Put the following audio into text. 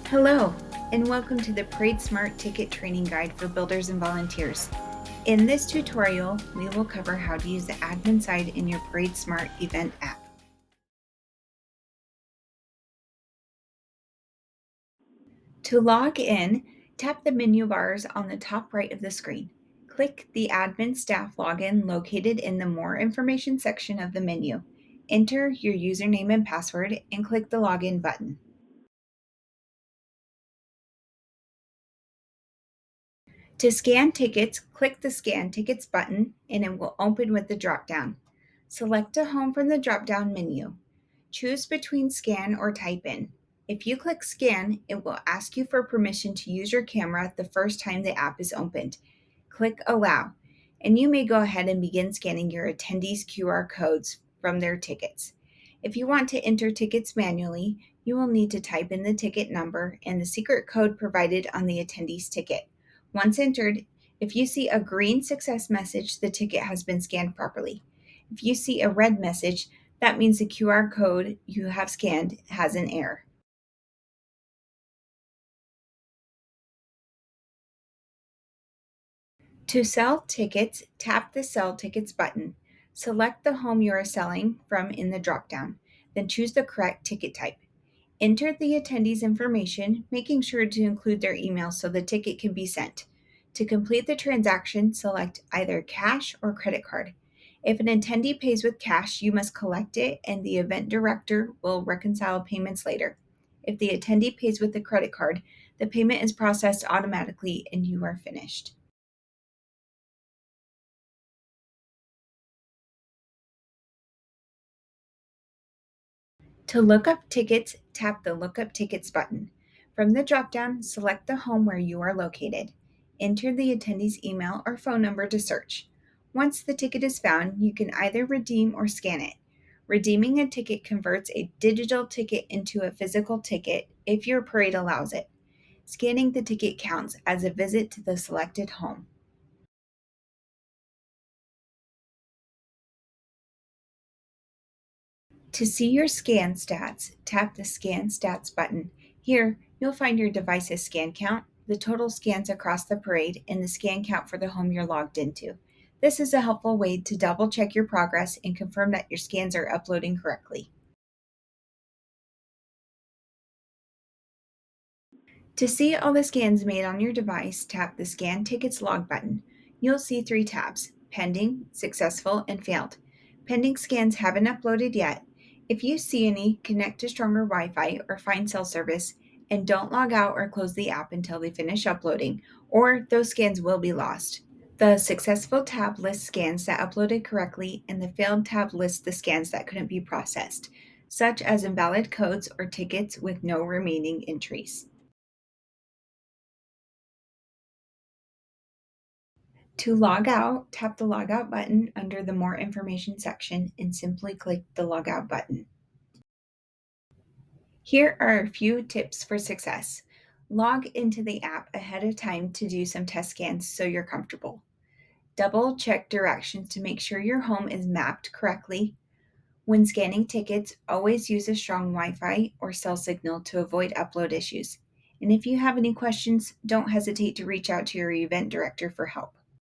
Hello, and welcome to the ParadeSmart Ticket Training Guide for builders and volunteers. In this tutorial, we will cover how to use the admin side in your ParadeSmart event app. To log in, tap the menu bars on the top right of the screen. Click the admin staff login located in the More Information section of the menu. Enter your username and password and click the Login button. To scan tickets, click the Scan Tickets button and it will open with the drop-down. Select a home from the drop-down menu. Choose between Scan or Type in. If you click Scan, it will ask you for permission to use your camera the first time the app is opened. Click Allow, and you may go ahead and begin scanning your attendees' QR codes from their tickets. If you want to enter tickets manually, you will need to type in the ticket number and the secret code provided on the attendee's ticket. Once entered, if you see a green success message, the ticket has been scanned properly. If you see a red message, that means the QR code you have scanned has an error. To sell tickets, tap the Sell Tickets button. Select the home you are selling from in the dropdown, then choose the correct ticket type. Enter the attendee's information, making sure to include their email so the ticket can be sent. To complete the transaction, select either cash or credit card. If an attendee pays with cash, you must collect it and the event director will reconcile payments later. If the attendee pays with a credit card, the payment is processed automatically and you are finished. To look up tickets, tap the Look Up Tickets button. From the dropdown, select the home where you are located. Enter the attendee's email or phone number to search. Once the ticket is found, you can either redeem or scan it. Redeeming a ticket converts a digital ticket into a physical ticket if your parade allows it. Scanning the ticket counts as a visit to the selected home. To see your scan stats, tap the Scan Stats button. Here, you'll find your device's scan count, the total scans across the parade, and the scan count for the home you're logged into. This is a helpful way to double check your progress and confirm that your scans are uploading correctly. To see all the scans made on your device, tap the Scan Tickets Log button. You'll see three tabs: Pending, Successful, and Failed. Pending scans haven't uploaded yet. If you see any, connect to stronger Wi Fi or find cell service, and don't log out or close the app until they finish uploading, or those scans will be lost. The Successful tab lists scans that uploaded correctly, and the Failed tab lists the scans that couldn't be processed, such as invalid codes or tickets with no remaining entries. To log out, tap the Logout button under the More Information section and simply click the Logout button. Here are a few tips for success. Log into the app ahead of time to do some test scans so you're comfortable. Double check directions to make sure your home is mapped correctly. When scanning tickets, always use a strong Wi Fi or cell signal to avoid upload issues. And if you have any questions, don't hesitate to reach out to your event director for help.